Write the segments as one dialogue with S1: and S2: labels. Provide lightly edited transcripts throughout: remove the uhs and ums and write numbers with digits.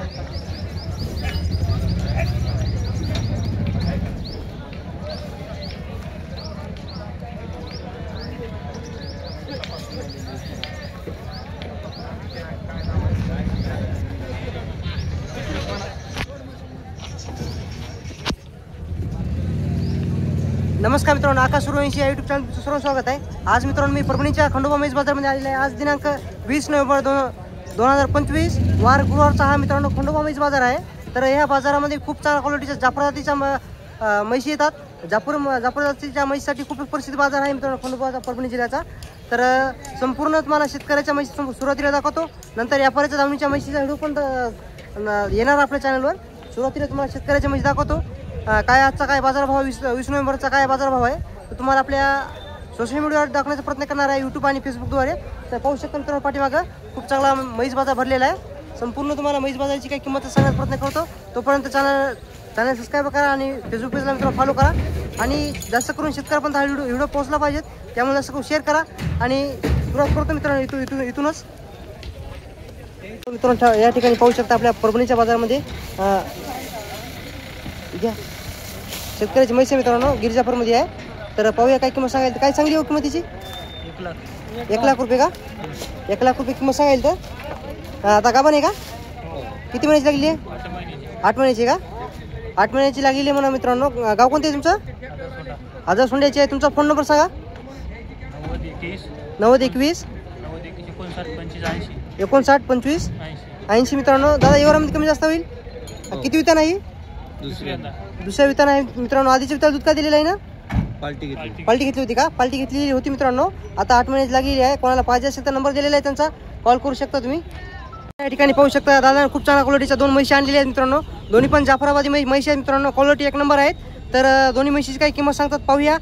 S1: नमस्कार मित्रांनो, आकाश सूर्यवंशी या यूट्यूब चॅनल सर्व स्वागत आहे। आज मित्रांनो मी परभणीच्या खंडोबा म्हैस बाजारमध्ये आलेले आहे। आज दिनांक 20 नोव्हेंबर 2025 वार गुरुवारचा हा मित्रांनो खंडोबा म्हैस बाजार आहे। तर या बाजारामध्ये खूप चांगल्या क्वालिटीच्या जाफर जातीच्या म्हैशी येतात। जाफर जातीच्या म्हैशीसाठी खूप प्रसिद्ध बाजार आहे मित्रांनो खंडोबा परभणी जिल्ह्याचा। तर संपूर्ण तुम्हाला शेतकऱ्याच्या म्हैशी सुरुवातीला दाखवतो, नंतर व्यापाऱ्याच्या दावणीच्या म्हैशीचा व्हिडिओ पण येणार आपल्या चॅनलवर। सुरुवातीला तुम्हाला शेतकऱ्याच्या म्हैशी दाखवतो, काय आजचा काय बाजारभाव 20 नोव्हेंबरचा काय बाजारभाव आहे तर तुम्हाला आपल्या सोशल मीडियावर दाखवण्याचा प्रयत्न करणार आहे, यूट्यूब आणि फेसबुकद्वारे। तर पाहू शकता मित्रांनो पाठीमागं खूप चांगला म्हैस बाजार भरलेला आहे। संपूर्ण तुम्हाला म्हैस बाजाराची काही किंमत सांगण्याचा प्रयत्न करतो। तोपर्यंत चॅनल सबस्क्राईब करा आणि फेसबुक पेजला मित्रांनो फॉलो करा आणि जास्त करून शेतकऱ्यापर्यंत हा व्हिडिओ पोहोचला पाहिजे, त्यामुळे जास्त करून शेअर करा आणि सुरुवात करतो मित्रांनो इथूनच। मित्रांनो या ठिकाणी पाहू शकता आपल्या परभणीच्या बाजारामध्ये घ्या शेतकऱ्याची म्हैस मित्रांनो गिरजापूरमध्ये आहे। तर पाहूया काय किंमत सांगायला, काय सांगली हो किंमतीची? 1 लाख रुपये का? 1 लाख रुपये किंमत सांगायला। तर आता गाभण आहे का? किती महिन्याची लागली आहे? 8 महिन्याची का? 8 महिन्याची लागलेली आहे म्हणा मित्रांनो। गाव कोणते आहे तुमचं? आजार सोंड्याची आहे। तुमचा फोन नंबर सांगा। 9021 59 25 80 मित्रांनो। दादा एवढ्यामध्ये कमी जास्त होईल? किती विता नाही? दुसऱ्या वितान आहे मित्रांनो। आधीच्या विताला दूध काय दिलेलं आहे ना? पाल्टी घेतली होती का? पाल्टी घेतलेली होती मित्रांनो। आता 8 महिन्याची लागलेली आहे। कोणाला पाहिजे असेल तर नंबर दिलेला आहे त्यांचा, कॉल करू शकता तुम्ही। या ठिकाणी पाहू शकता दादा खूप चांगल्या क्वालिटीच्या 2 म्हशी आणलेल्या आहेत मित्रांनो। दोन्ही पण जाफराबादी म्हशी आहेत मित्रांनो, क्वालिटी 1 नंबर आहेत। तर दोन्ही म्हशीची काही किंमत सांगतात पाहूया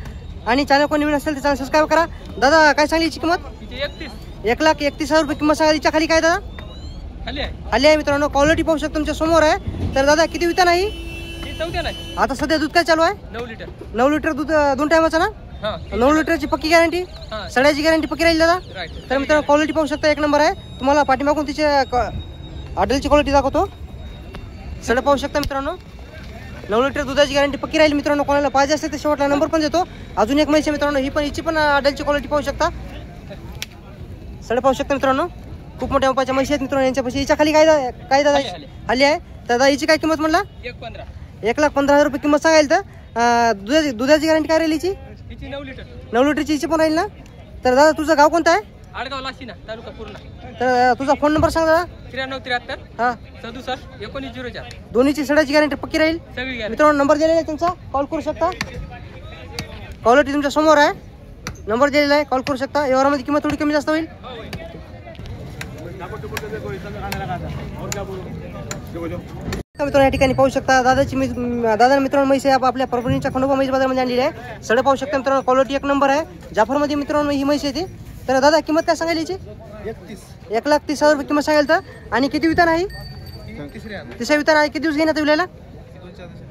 S1: आणि चॅनल कोणी नवीन असेल तर चॅनल सबस्क्राईब करा। दादा काय सांगली याची किंमत? 1,31,000 रुपये किंमत सांगा। तिच्या खाली काय दादा? खाली आहे मित्रांनो। क्वालिटी पाहू शकता तुमच्या समोर आहे। तर दादा किती विता नाही? आता सध्या दूध काय चालू आहे? 9 लिटर दूध 2 टायमाचं ना? 9 लिटरची पक्की गॅरंटी, सड्याची गॅरंटी पक्की राहील दादा। तर मित्रांनो क्वालिटी पाहू शकता 1 नंबर आहे। तुम्हाला पाठीमागून तिचे आडलची क्वालिटी दाखवतो। सड पाहू शकता मित्रांनो, 9 लिटर दुधाची गॅरंटी पक्की राहील मित्रांनो। कोणाला पाहिजे असेल तर शेवटला नंबर पण देतो। अजून एक म्हैस मित्रांनो, ही पण हिची पण आडलची क्वालिटी पाहू शकता। सड पाहू शकता मित्रांनो, खूप मोठ्या मापाच्या म्हशी आहेत मित्रांनो यांच्यापाशी। हिच्या खाली काय दादा खाली आहे? तर दादा हिची काय किंमत म्हणला? 1,15,000 रुपये किंमत सांगायला। तर दुधाची गॅरंटी काय राहील हिची? 9 लिटरची हिची पण राहील ना? तर दादा तुझं गाव कोणतं आहे?
S2: आडगाव लासिना तालुका पूर्णा।
S1: तर तुझा फोन नंबर सांग दादा।
S2: 9373
S1: हा
S2: 67 1904।
S1: दोन्हीची सडाची गॅरंटी पक्की राहील मित्रांनो। नंबर दिलेला आहे तुमचा, कॉल करू शकता। क्वालिटी तुमच्या समोर आहे, नंबर दिलेला आहे, कॉल करू शकता। व्यवहारामध्ये किंमत थोडी कमी जास्त होईल मित्रांनो। या ठिकाणी पाहू शकता दादा मित्रांनो म्हैस आहे आपल्या परभणीच्या खंडोबा म्हैस बाजारमध्ये आणलेली आहे। सड पाहू शकता मित्रांनो, क्वालिटी 1 नंबर आहे। जाफरमध्ये मित्रांनो ही म्हैस येते। तर दादा किंमत काय सांगायला याची? 1,30,000 रुपये किंमत सांगायला। आणि किती वितान आहे? तिसऱ्या वितान आहे। किती दिवस घेईन आता विलायला?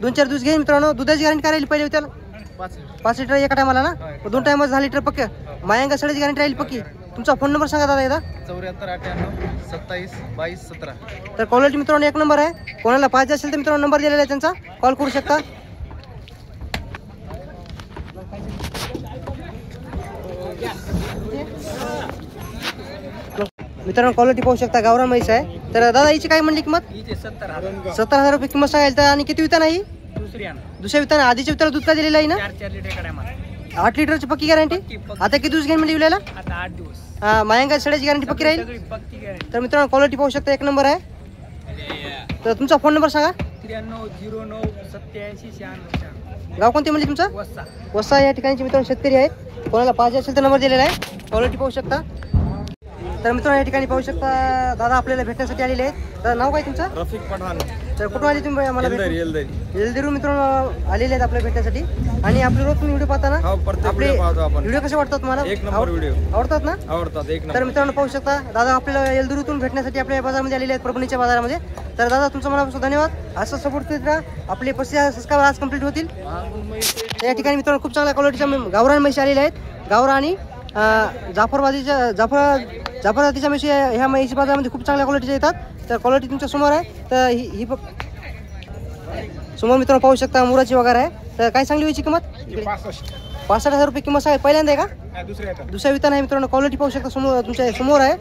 S1: 2-4 दिवस घेईन मित्रांनो। दुधाची गॅरंटी काय राहील पहिल्या विताला? 5 लिटर एका टायमाला ना? 2 टायमाला 10 लिटर पक्क। मायांगा सडाची गॅरंटी राहील पक्की। तुमचा फोन नंबर सांगा दादा एकदा।
S3: 74 98 27 22 17।
S1: तर क्वालिटी मित्रांनो 1 नंबर आहे। कोणाला पाहिजे असेल तर मित्रांनो नंबर दिलेला आहे त्यांचा, कॉल करू शकता। मित्रांनो क्वालिटी पाहू शकता, गावरान म्हैस आहे। तर दादा हिची काय म्हणली किंमत? 70,000 रुपये किंमत सांगायला। आणि किती वितान आहे? दुसऱ्या वितान। आधीच्या विताला दूध काय दिलेलं आहे ना? 8 लिटरची पक्की गॅरंटी। आता किती दिवस घेईन म्हणजे विलायला?
S2: 8 दिवस।
S1: हा मायांगा सड्याची गॅरंटी पक्की राहील। तर मित्रांनो क्वालिटी पाहू शकता 1 नंबर आहे। तर तुमचा फोन नंबर सांगा।
S2: 9309 87 96।
S1: गाव कोणते म्हणजे तुमचं? वसा या ठिकाणचे मित्रांनो शेतकरी आहेत। कोणाला पाहिजे असेल तर नंबर दिलेला आहे, क्वालिटी पाहू शकता। तर मित्रांनो या ठिकाणी पाहू शकता दादा आपल्याला भेटण्यासाठी आलेले आहेत। तर नाव काय तुमचं?
S3: रफिक पठाण।
S1: तर कुठून आले तुम्ही? मला येलदरी मित्रांनो आलेले आहेत आपल्या भेटण्यासाठी। आणि आपले रोज तुम्ही व्हिडिओ पाहताना आपले व्हिडिओ कसे वाटतात तुम्हाला?
S3: 1 नंबर व्हिडिओ
S1: आवडतात ना?
S3: आवडतात 1 नंबर।
S1: तर मित्रांनो पाहू शकता दादा आपल्याला येलदरीतून भेटण्यासाठी आपल्या बाजारामध्ये आलेले आहेत, परभणीच्या बाजारामध्ये। तर दादा तुमचं मनापासून धन्यवाद। असं सपोर्ट करीत राहा। आपले 35 सबस्क्राइबर आज कंप्लीट होतील। या ठिकाणी मित्रांनो खूप चांगल्या क्वालिटीच्या गावरान म्हशी आलेल्या आहेत। गावरा आणि जाफर जातीच्या म्हशी ह्या म्हशी बाजारामध्ये खूप चांगल्या क्वालिटीच्या येतात। तर क्वालिटी तुमच्या समोर आहे. तर ही समोर मित्रांनो पाहू शकता मुराची वगैरे आहे. तर काय सांगली व्हायची किंमत? 65,000 रुपये किंमत आहे. पहिल्यांदा आहे का? दुसऱ्या वितान आहे मित्रांनो. क्वालिटी पाहू शकता समोर तुमच्या समोर आहे.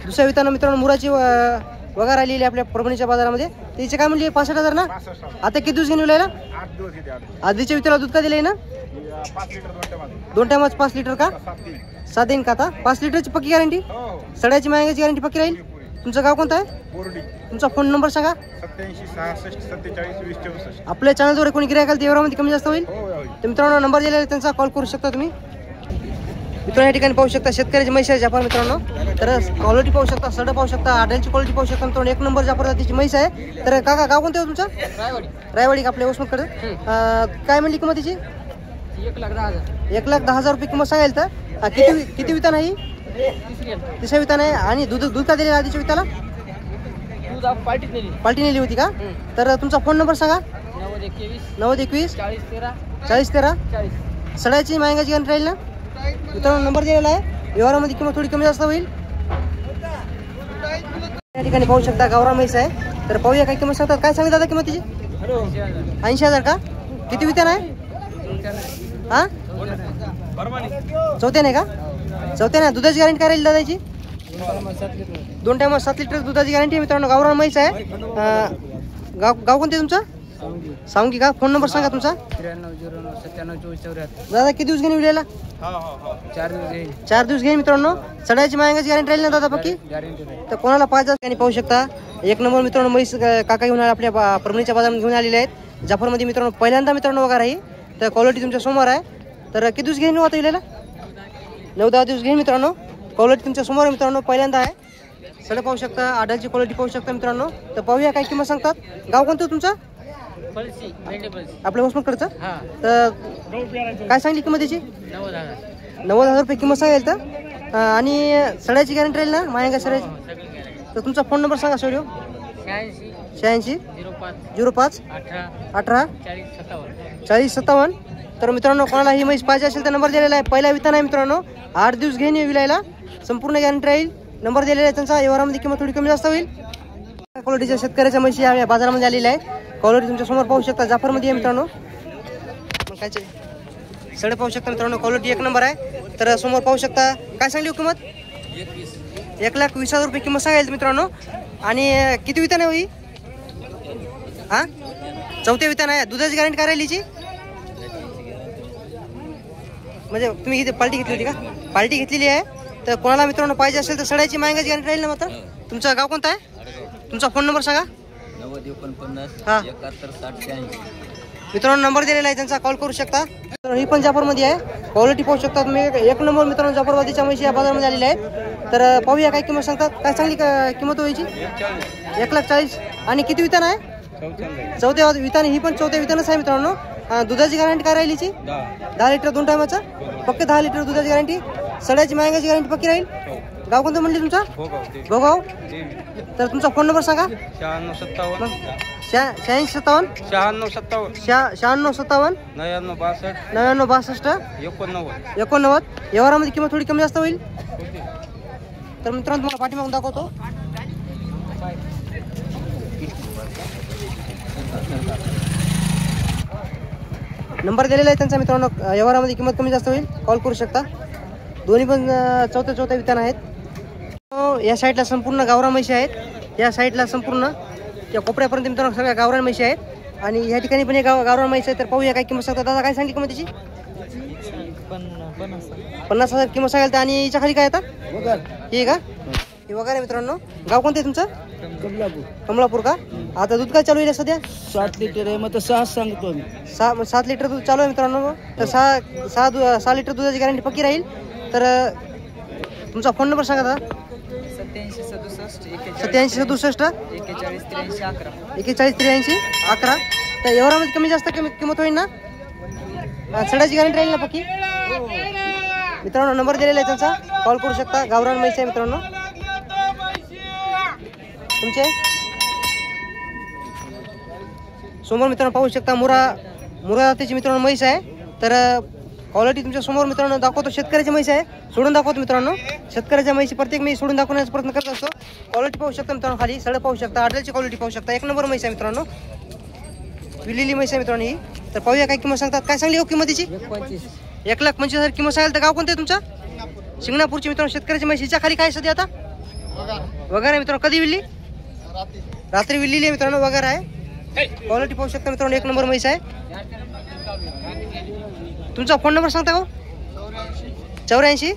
S1: दुसऱ्या वितानं मित्रांनो मुराची वगैरे आलेली आपल्या परभणीच्या बाजारामध्ये. तिचे काय म्हणली? 65,000 ना. आता किती दिवस घेऊन येईल? आधीच्या विताला दूध का दिलंय ना? 2 टायमाच 5 लिटर का? 7 देईन का आता? 5 लिटरची पक्की गॅरंटी? सड्याची मायंगाची गॅरंटी पक्की राहील. तुमचं गाव कोणतं आहे? तुमचा फोन नंबर सांगा.
S3: 87 66 47 20 64.
S1: आपल्या चॅनलद्वारे कोणी गिरायकाल ते एवढ्यामध्ये कमी जास्त होईल. तर मित्रांनो नंबर दिलेला आहे त्यांचा कॉल करू शकता तुम्ही. मित्रांनो या ठिकाणी पाहू शकता शेतकऱ्याची म्हैस आहे जाफर मित्रांनो. तर क्वालिटी पाहू शकता, सड पाहू शकता, आड्यांची क्वालिटी पाहू शकता मित्रांनो. 1 नंबर जाफर जातीची म्हैस आहे. तर काका गाव कोणतं आहे तुमचं? रायवाडी आपल्या वसमतकडे. काय म्हणली किंमत तिची? 1,10,000 रुपये किंमत सांगायला. तर किती वितान आहे? तिसऱ्या वितान आहे. आणि दूध का दिलेलं आधीच्या विताला? पार्टी नेली होती का? तर तुमचा फोन नंबर सांगा. 9021 40 13. सड्याची मायंगाची गॅरंटी राहील ना मित्रांनो. नंबर दिलेला आहे. व्यवहारामध्ये किंमत थोडी कमी जास्त होईल. या ठिकाणी पाहू शकता गावरान म्हैस आहे. तर पाहूया काय किंमत सांगतात. काय सांगितलं दादा किंमत तिची? 80,000 का? किती वितान आहे? हा चौथ्याने का? चौथ्याने. दुधाची गॅरंटी काय राहील दादाची? 2 टायम 7 लिटर दुधाची गॅरंटी आहे मित्रांनो. गावरान म्हैस आहे. गाव कोणते तुमचं? सांगी का? फोन नंबर सांगा तुमचा.
S2: 9309
S1: दादा किती दिवस घेऊन विलेला? 4 दिवस घेईन मित्रांनो. सड्याची मायंगाची गॅरंटी राहील ना दादा पक्की? तर कोणाला पाहिजे आणि पाहू शकता. 1 नंबर मित्रांनो म्हैस काका घेऊन आपल्या परभणीच्या बाजारामध्ये घेऊन आलेले आहेत. जाफरमध्ये मित्रांनो पहिल्यांदा मित्रांनो वगैरे आहे. तर क्वालिटी तुमच्या समोर आहे. तर किती दिवस घेईन आता विलेला? 9-10 दिवस घेईन मित्रांनो. क्वालिटी तुमच्या समोर आहे मित्रांनो. पहिल्यांदा आहे. सडे पाहू शकता, आडाची क्वालिटी पाहू शकता मित्रांनो. तर पाहूया काय किंमत सांगतात. गाव कोणतं तुमचं? आपल्या वसमतकडचं. तर काय सांगली किंमत त्याची? 90,000 रुपये किंमत सांगेल. तर आणि सड्याची गॅरंटी राहील ना मायंगा सड्याची? तर तुमचा फोन नंबर सांगा सर. 86 05 18 40 57. तर मित्रांनो कोणाला ही म्हैस पाहिजे असेल तर नंबर दिलेला आहे. पहिला वितान आहे मित्रांनो. 8 दिवस घेऊन विलायला. संपूर्ण गॅरंटी राहील. नंबर दिलेला आहे त्यांचा. व्यवहारामध्ये किंमत थोडी कमी जास्त होईल. क्वालिटीच्या शेतकऱ्याच्या म्हशी या बाजारामध्ये आलेल्या आहे. क्वालिटी तुमच्या समोर पाहू शकता. जाफरमध्ये आहे मित्रांनो. काय सडे पाहू शकता मित्रांनो. क्वालिटी 1 नंबर आहे. तर समोर पाहू शकता. काय सांगली किंमत? 1,20,000 रुपये किंमत सांगायला मित्रांनो. आणि किती वितान आहे? हा चौथ्या वितान आहे. दुधाची गॅरंटी काय राहिली? म्हणजे तुम्ही इथे पार्टी घेतली होती का? पार्टी घेतलेली आहे. तर कोणाला मित्रांनो पाहिजे असेल तर सड्याची मायंगाची गॅरंटी राहील ना मात्र. तुमचं गाव कोणतं आहे? तुमचा फोन नंबर सांगा.
S2: 9049
S1: हा
S2: 71 60 86.
S1: मित्रांनो नंबर दिलेला आहे त्यांचा. कॉल करू शकता. ही पण जाफरमध्ये आहे. क्वालिटी पाहू शकता तुम्ही. 1 नंबर मित्रांनो जाफरवादीच्या म्हशी या बाजारामध्ये आलेल्या आहेत. तर पाहूया काय किंमत सांगतात. काय सांगली किंमत व्हायची? 1,40,000. आणि किती वितान आहे? चौथ्या वितान. ही पण चौथ्या वितानच आहे मित्रांनो. दुधाची गॅरंटी काय राहिली? 10 लिटर 2 टायमाचं पक्के 10 लिटर दुधाची गॅरंटी. सड्याची मायंगाची गॅरंटी पक्की राहील. गाव कोणतं म्हणले तुमचा? भोगाव. तर तुमचा फोन नंबर सांगा. 86 57 96 57 99 62 89. व्यवहारामध्ये किंमत थोडी कमी जास्त होईल. तर मित्रांनो तुम्हाला पाठीमागून दाखवतो. नंबर दिलेला आहे त्यांचा मित्रांनो. व्यवहारामध्ये किंमत कमी जास्त होईल. कॉल करू शकता. दोन्ही पण चौथ्या वितान आहेत. या साईडला संपूर्ण गावरान म्हशी आहेत. या साईडला संपूर्ण त्या कोपऱ्यापर्यंत मित्रांनो सगळ्या गावरान म्हशी आहेत. आणि या ठिकाणी पण एक गावरान म्हैस आहे. तर पाहूया काय किंमत सांगतात. दादा काय सांगली किंमत त्याची? 50,000 किंमत सांगाल. आणि याच्या खाली काय येतात? हे का? हे वगैरे मित्रांनो. गाव कोणतं आहे तुमचं? कमलापूर का? आता दूध काय चालू आहे सध्या?
S2: 7 लिटर आहे. मग 6 सांगतो आम्ही.
S1: 7 लिटर दूध चालू आहे मित्रांनो. तर 6 लिटर दुधाची गॅरंटी पक्की राहील. तर तुमचा फोन नंबर सांगा दादा. 87 67 41 83 11. तर एवढ्यामध्ये कमी जास्त किंमत होईल ना? सड्याची गॅरंटी राहील ना पक्की? मित्रांनो नंबर दिलेला आहे त्यांचा. कॉल करू शकता. गावरान म्हैस आहे मित्रांनो. तुमचे समोर मित्रांनो पाहू शकता. मुरा जातीची मित्रांनो म्हैस आहे. तर क्वालिटी तुमच्या समोर मित्रांनो दाखवतो. शेतकऱ्याची म्हैस आहे, सोडून दाखवतो मित्रांनो. शेतकऱ्याच्या म्हैशी प्रत्येक मी सोडून दाखवण्याचा प्रयत्न करत असतो. क्वालिटी पाहू शकता मित्रांनो, खाली सडे पाहू शकता, आडल्याची क्वालिटी पाहू शकता. एक नंबर म्हैस आहे मित्रांनो, विलेली म्हैस आहे मित्रांनो ही. तर पाहूया काय किंमत सांगतात. काय सांगली हो किंमतीची? 1,25,000 किंमत सांगाल. तर गाव कोणतं आहे तुमचं? शिंगणापूरची मित्रांनो. शेतकऱ्याची म्हैशीच्या खाली काय सध्या आता वगैरे मित्रांनो. कधी विल्ली? रात्री विल्लेली आहे मित्रांनो, वगैरे आहे. क्वालिटी पाहू शकता मित्रांनो, एक नंबर म्हैस आहे. तुमचा फोन नंबर सांगता का? 84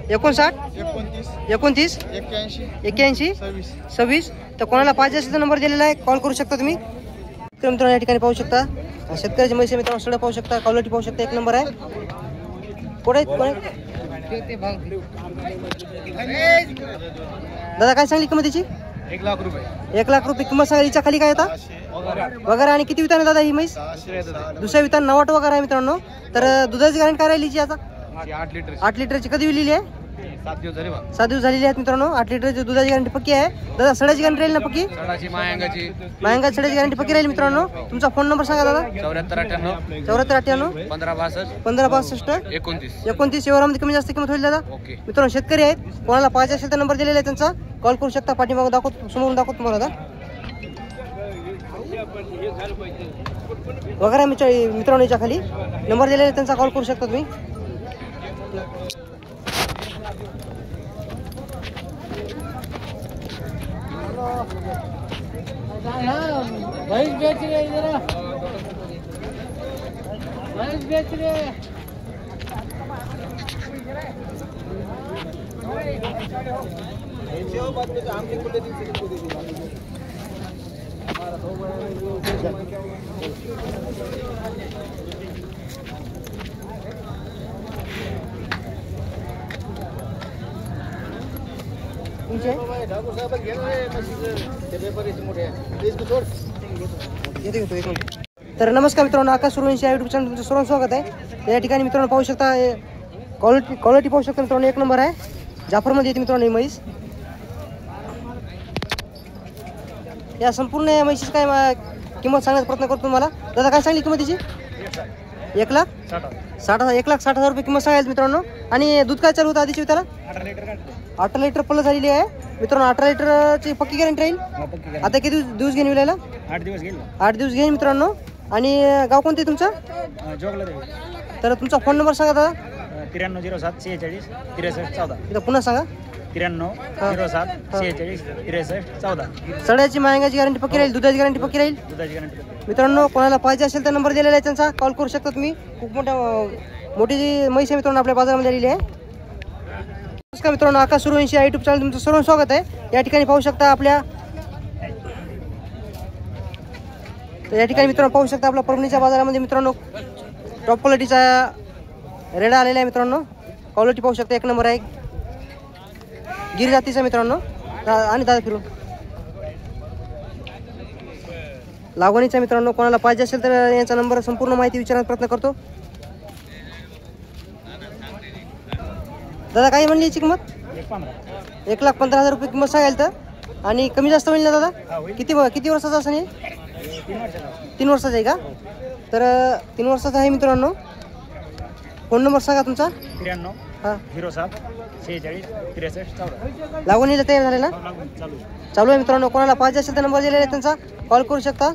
S1: 59 29 81 26. तर कोणाला पाहिजे असेल तर नंबर दिलेला आहे, कॉल करू शकता तुम्ही. मित्रांनो या ठिकाणी पाहू शकता शेतकऱ्याची म्हैस मित्रांनो, सडा पाहू शकता, क्वालिटी पाहू शकता, एक नंबर आहे. कोण दादा काय सांगली किंमतीची?
S3: 1,00,000 रुपये.
S1: 1,00,000 रुपये किंमत सांगायला. हिच्या खाली काय आता वगैरे आणि किती वितान दादा ही म्हैस? दुसऱ्या वितान 9 वगैरे आहे मित्रांनो. तर दुधाची गॅरंटी काय राहिली आता?
S3: 8 लिटर.
S1: 8 लिटरची कधी विलेली आहे?
S3: 7 दिवस झाले.
S1: 7 दिवस झालेली आहेत मित्रांनो. 8 लिटरची दुधाची गॅरंटी पक्की आहे. दादा सडाची गॅरंटी राहील ना पक्की?
S3: सडाची मायांगाची
S1: सडाची गॅरंटी पक्की राहील मित्रांनो. तुमचा फोन नंबर सांगा दादा.
S3: 7498
S1: 9498
S3: 1562
S1: 1562
S3: 29.
S1: 29. एवढ्यामध्ये कमी जास्त किंमत होईल दादा.
S3: ओके.
S1: मित्रांनो शेतकरी आहेत, कोणाला पाहिजे असेल तर नंबर दिलेला आहे त्यांचा, कॉल करू शकता. पाठीमागं दाखवतो, समोरून दाखवतो तुम्हाला दादा. वगैरे मित्रांनो याच्या खाली नंबर दिलेला आहे त्यांचा, कॉल करू शकता तुम्ही. तर नमस्कार मित्रांनो, आकाश सूर्यवंशी या युट्यूब चॅनल तुमचं सर्वांचं स्वागत आहे. या ठिकाणी मित्रांनो पाहू शकता, क्वालिटी पाहू शकता मित्रांनो, एक नंबर आहे. जाफरमध्ये येते मित्रांनो ही म्हैस. या संपूर्ण या म्हैशीची काय किंमत सांगण्याचा प्रयत्न करतो तुम्हाला. दादा काय सांगली किंमतीची? 1,60,000 1,60,000 रुपये किंमत सांगायला मित्रांनो. आणि दूध काय चालू होतं आधीची त्याला? 18 लिटर प्लस झालेली आहे मित्रांनो. 18 लिटरची पक्की गॅरंटी राहील. आता किती दिवस घेऊन विलायला?
S3: 8 दिवस गेले.
S1: 8 दिवस घेईन मित्रांनो. आणि गाव कोणते तुमचं? तर तुमचा फोन नंबर सांगा दादा.
S3: 9307 46 63 14.
S1: इथं पुन्हा सांगा.
S3: 9307 46 63 14.
S1: सड्याची मायंगाची गॅरंटी पक्की राहील, दुधाची गॅरंटी पक्की राहील
S3: दुधाची गॅरंटी.
S1: मित्रांनो. कोणाला पाहिजे असेल तर नंबर दिलेला आहे त्यांचा, कॉल करू शकता तुम्ही. खूप मोठी जी म्हैस आहे मित्रांनो आपल्या बाजारामध्ये आलेली आहे. नमस्कार मित्रांनो, आकाश सूर्यवंशी या युट्यूब चॅनल तुमचं सर्व स्वागत आहे. या ठिकाणी पाहू शकता या ठिकाणी मित्रांनो पाहू शकता आपल्या परभणीच्या बाजारामध्ये मित्रांनो टॉप क्वालिटीचा रेडा आलेला आहे मित्रांनो. क्वालिटी पाहू शकता, एक नंबर आहे. गिर जातीचा मित्रांनो. आणि दादा फिरून लागवणीचा मित्रांनो. कोणाला पाहिजे असेल तर यांचा नंबर संपूर्ण माहिती विचारण्याचा प्रयत्न करतो. दादा काय म्हणली याची किंमत? 1,15,000 रुपये किंमत सांगायला. तर आणि कमी जास्त होईल ना दादा? किती वर्षाचा असं नाही? 3 वर्षाचा आहे का? तर 3 वर्षाचा आहे मित्रांनो. फोन नंबर सांगा तुमचा.
S3: 93
S1: हां
S3: 07 46 63 14.
S1: लागवणीला तयार झाले ना? चालू आहे मित्रांनो. कोणाला पाहिजे असेल तर नंबर दिलेला आहे त्यांचा, कॉल करू शकता.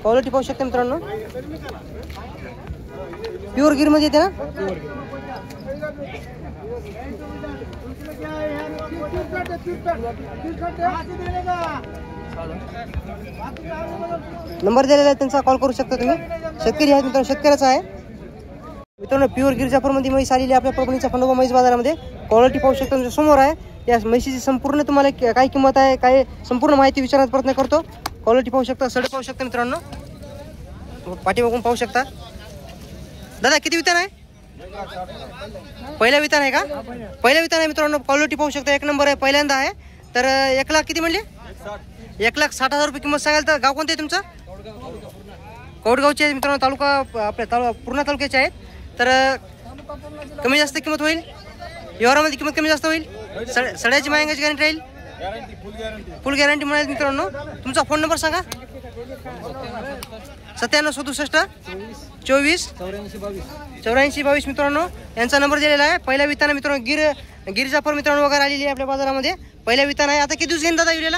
S1: क्वालिटी पाहू शकता मित्रांनो. प्युअर गिरमध्ये येते ना? नंबर दिलेला आहे त्यांचा, कॉल करू शकता तुम्ही. शेतकरी आहेत मित्रांनो, शेतकऱ्याचा आहे मित्रांनो. प्युअर गिर जाफरमध्ये म्हैस आलेली आपल्या परभणीच्या खंडोबा म्हैस बाजारामध्ये. क्वालिटी पाहू शकता तुमच्या समोर आहे. या म्हैशीची संपूर्ण तुम्हाला काय किंमत आहे, काय संपूर्ण माहिती विचारण्याचा प्रयत्न करतो. क्वालिटी पाहू शकता, सड पाहू शकता मित्रांनो. पाठीमागून पाहू शकता. दादा किती वितान आहे? पहिला वितान आहे का? पहिला वितान आहे मित्रांनो. क्वालिटी पाहू शकता, एक नंबर आहे, पहिल्यांदा आहे. तर 1,00,000 किती म्हणले? 1,60,000 रुपये किंमत सांगाल. तर गाव कोणतं आहे तुमचं? कौडगावचे आहे मित्रांनो. तालुका आपल्या पूर्णा तालुक्याचे आहेत. तर कमी जास्त किंमत होईल. व्यवहारामध्ये किंमत कमी जास्त होईल. सड्याची मायंगाची गॅरंटी राहील. फुल गॅरंटी मिळेल मित्रांनो. तुमचा फोन नंबर सांगा. 97 67 24 84 22 मित्रांनो यांचा नंबर दिलेला आहे. पहिल्या विताना मित्रांनो गिर जाफर मित्रांनो वगैरे आलेली आहे आपल्या बाजारामध्ये. पहिल्या विताना आहे. आता किती दिवस घेईन दादा विलेला?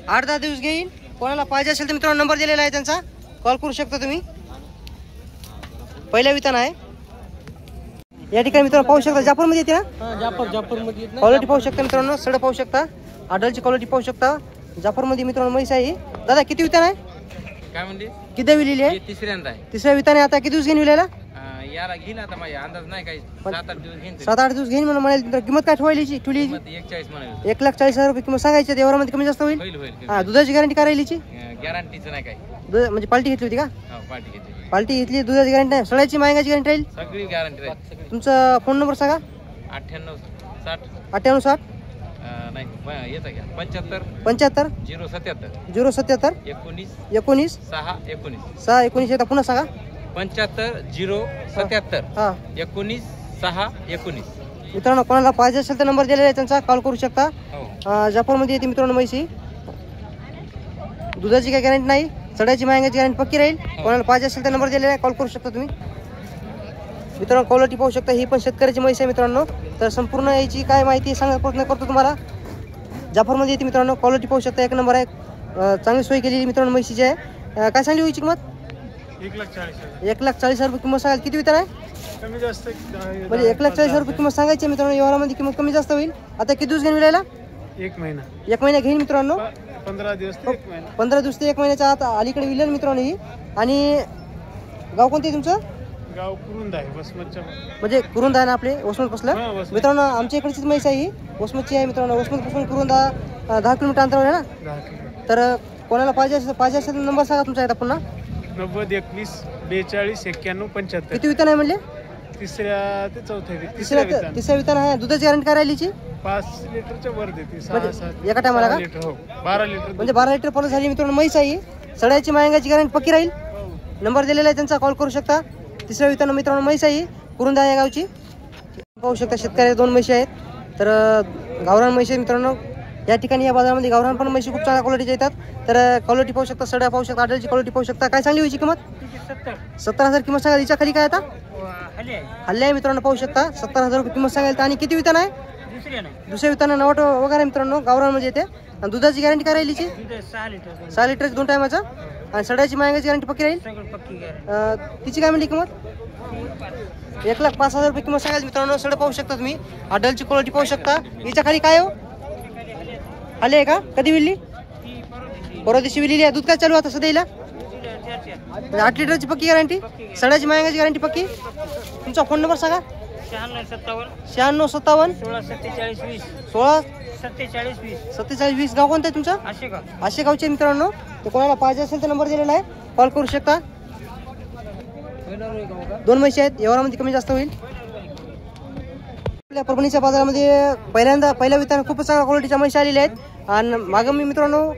S1: 8-10 दिवस घेईन. कोणाला पाहिजे असेल तर मित्रांनो नंबर दिलेला आहे त्यांचा, कॉल करू शकता तुम्ही. पहिल्या विताना आहे. या ठिकाणी मित्रांनो पाहू शकता जाफरमध्ये येते ना,
S2: जाफरमध्ये
S1: क्वालिटी पाहू शकता मित्रांनो, सड पाहू शकता, आडलची क्वालिटी पाहू शकता. जाफरमध्ये मित्रांनो म्हैस आहे. दादा किती वितान आहे?
S2: काय म्हणली?
S1: किती विलेली आहे?
S2: तिसऱ्यांदा आहे.
S1: तिसऱ्या विताने. आता किती दिवस घेईन विलायला?
S2: याला घेईन आता माझ्या अंदाज नाही काही 7-8 दिवस घेईन.
S1: 7-8 दिवस घेईन म्हणून म्हणाले. किंमत काय ठेवायची? ठुली
S2: 41 म्हणाल.
S1: 1,40,000 रुपये किंमत सांगायची. व्यवहारामध्ये कमी जास्त होईल.
S2: होईल.
S1: हा दुधाची गॅरंटी काय राहिलीची?
S2: गॅरंटीचं नाही काही.
S1: म्हणजे पाल्टी घेतली होती का?
S2: पार्टी घेतली.
S1: पाल्टी घेतली, दुधाची गॅरंटी नाही. सडाची मायंगाची गॅरंटी राहील.
S2: सगळी गॅरंटी राहील.
S1: तुमचा फोन नंबर सांगा.
S2: 98 60
S1: 98 60
S2: नाही येतं घ्या 75
S1: 75
S2: 077
S1: 077
S2: 19
S1: 19
S2: 6 19
S1: 6 19. येतात पुन्हा सांगा.
S2: 75 077
S1: हा
S2: 19 6 19.
S1: मित्रांनो कोणाला पाहिजे असेल तर नंबर दिलेला आहे त्यांचा, कॉल करू शकता.
S2: हो.
S1: जाफरमध्ये येते मित्रांनो म्हैसी. दुधाची काही गॅरंटी नाही, सडाची मायंगाची गॅरंटी पक्की राहील. कोणाला पाहिजे असेल तर नंबर दिलेला आहे, कॉल करू शकता तुम्ही. मित्रांनो क्वालिटी पाहू शकता. ही पण शेतकऱ्याची म्हैस आहे मित्रांनो. तर संपूर्ण याची काय माहिती सांगण्याचा प्रयत्न करतो तुम्हाला. जाफरमध्ये येते मित्रांनो, क्वालिटी पाहू शकता, एक नंबर आहे. चांगली सोय केलेली मित्रांनो म्हैसीची आहे. काय सांगली होईची किंमत? 1,40,000 रुपये किंमत सांगाल. किती वितर आहे?
S3: कमी जास्त
S1: म्हणजे 1,40,000 रुपये किंमत सांगायची मित्रांनो. व्यवहारामध्ये किंमत कमी जास्त होईल. आता किती दिवस घेऊन विलायला?
S3: 1 महिना
S1: 1 महिना घेईन मित्रांनो.
S3: 15 दिवस ते 1 महिना.
S1: 15 दिवस ते 1 महिन्याच्या आत अलीकडे विलेल मित्रांनो ही. आणि गाव कोणते तुमचं?
S3: गाव कुरुंद आहे वसमतच्या.
S1: म्हणजे कुरुंद आहे ना आपले वसमत पासलं.
S3: हा, वसमत.
S1: मित्रांनो आमच्या इकडचीच म्हैस आहे ही, वसमतची आहे मित्रांनो. वसमत पासून कुरुंदा 10 किलोमीटर अंतरावर आहे ना.
S3: 10 किलो.
S1: तर कोणाला पाहिजे असेल तर नंबर सांगा तुमचा. एकदा पुन्हा
S3: 90 21 42 91 75.
S1: किती वितान आहे म्हणले?
S3: तिसऱ्या ते चौथ्या
S1: तिसऱ्या वितान आहे. दुधाची गॅरंटी काय राहिलीची?
S3: 5 लिटरच्या वर देते. 6
S1: म्हणजे
S3: 7
S1: एका टायमाला का?
S3: लिटर. हो 12 लिटर.
S1: म्हणजे 12 लिटर पर्यंत झाली मित्रांनो म्हैस आहे ही. सड्याची मायंगाची गॅरंटी पक्की राहील. नंबर दिलेला आहे त्यांचा, कॉल करू शकता. तिसऱ्या वितान मित्रांनो म्हैस आहे ही, कुरुंदा या गावची. पाहू शकता शेतकऱ्याच्या 2 म्हशी आहेत. तर गावरान म्हशी आहेत मित्रांनो. या ठिकाणी या बाजारामध्ये गावरान पण म्हशी खूप चांगल्या क्वालिटीच्या येतात. तर क्वालिटी पाहू शकता, सड्या पाहू शकता, आडलची क्वालिटी पाहू शकता. काय सांगली व्हायची किंमत?
S3: 70
S1: किंमत सांगा. हिच्या खाली काय आता हल्ले आहे मित्रांनो, पाहू शकता. 70,000 रुपये किंमत सांगायला. आणि किती वितान आहे? दुसऱ्या विताना 90 वगैरे मित्रांनो. गावरान म्हणजे येते. आणि दुधाची गॅरंटी काय राहिली? 6 लिटर 2 टायमाचा. आणि सड्याची मायंगाची गॅरंटी पक्की राहील. तिची काय म्हणली किंमत? 1,05,000 रुपये किंमत सांगायला मित्रांनो. सड पाहू शकता तुम्ही, आडलची क्वालिटी पाहू शकता. हिच्या खाली काय हो आले आहे का? कधी विल्ली? परवा दिवशी विलेली आहे. दूध काय चालू आता सध्या? 8 लिटरची पक्की गॅरंटी, सडाची मायंगाची गॅरंटी पक्की. तुमचा फोन नंबर सांगा. 96 57 16 47 20. गाव कोणतं आहे तुमचं? आशेगावचे मित्रांनो. तर कोणाला पाहिजे असेल तर नंबर दिलेला आहे, कॉल करू शकता. 2 म्हशी आहेत. व्यवहारामध्ये कमी जास्त होईल. आपल्या परभणीच्या बाजारामध्ये पहिल्या विताना खूपच चांगल्या क्वालिटीच्या म्हशी आलेल्या आहेत. आणि मागं मी मित्रांनो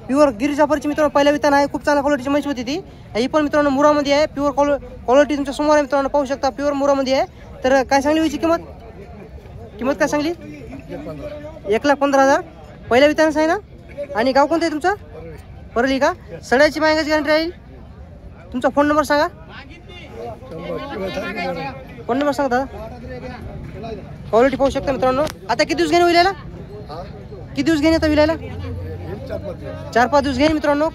S1: प्युअर गिर जाफरची मित्रांनो पहिल्या विताना आहे. खूप चांगल्या क्वालिटीची म्हशी होती ती. ही पण मित्रांनो मुरामध्ये आहे. प्युअर क्वालिटी तुमच्या समोर आहे मित्रांनो, पाहू शकता. प्युअर मुरामध्ये आहे. तर काय सांगली व्हायची किंमत काय सांगली? 1,15,000 पहिल्या वितानाच आहे ना. आणि गाव कोणतं आहे तुमचं? परली का? सड्याची मायंगाची गॅरंटी राहील. तुमचा फोन नंबर सांगा. फोन नंबर सांगा दादा. क्वालिटी पाहू शकता मित्रांनो. आता किती दिवस घेणे विलायला? किती दिवस घेणे आता विलायला? 4-5 दिवस घेणे मित्रांनो.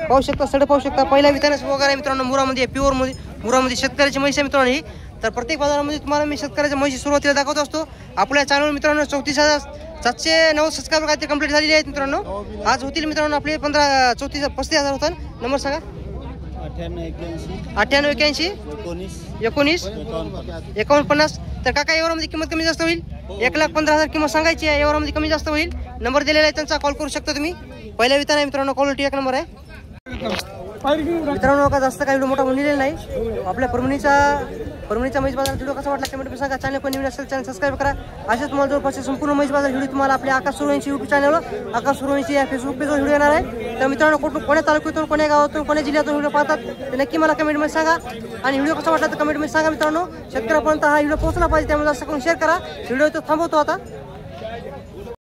S1: पाहू शकता, सड पाहू शकता. पहिल्या वितानाच वगैरे मित्रांनो मुरामध्ये आहे. प्युअर मुरामध्ये शेतकऱ्याची म्हैस आहे मित्रांनो ही. तर प्रत्येक बाजारामध्ये तुम्हाला मी शेतकऱ्याच्या म्हशी सुरुवातीला दाखवत असतो. आपल्या चॅनल मित्रांनो 34,709 सबस्क्रायबर काहीतरी कंप्लीट झालेली आहेत मित्रांनो. आज होतील मित्रांनो आपले 35,000 होतात. नंबर सांगा. 98 81 19 51. तर काका यावरामध्ये किंमत कमी जास्त होईल. 1,15,000 किंमत सांगायची आहे. यावरामध्ये कमी जास्त होईल. नंबर दिलेला आहे त्यांचा, कॉल करू शकता तुम्ही. पहिल्या वितान आहे मित्रांनो, क्वालिटी 1 नंबर आहे मित्रांनो. का जास्त काही व्हिडिओ मोठा बनलेला नाही. आपल्या परभणीचा म्हैस बाजार व्हिडिओ कसा वाटला कमेंट सांगा. चॅनल कोणी नसेल चॅनल सबस्क्राईब करा. असेच तुम्हाला जवळपास संपूर्ण म्हैस बाजार व्हिडिओ तुम्हाला आपल्या आकाश सुरवंशी युट्यूब चॅनलवर, आकाश सुरवंशी या फेसबुक पेजवर व्हिडिओ येणार आहे. तर मित्रांनो कोणत्या तालुक्यातून, कोण्या गावातून, कोण्या जिल्ह्यातून व्हिडिओ पाहतात ते नक्की मला कमेंटमध्ये सांगा. आणि व्हिडिओ कसा वाटला तर कमेंटमध्ये सांगा मित्रांनो. शेतकऱ्यापर्यंत हा व्हिडिओ पोहोचला पाहिजे, त्यामुळे जास्त करून शेअर करा. व्हिडिओ तो थांबवतो आता.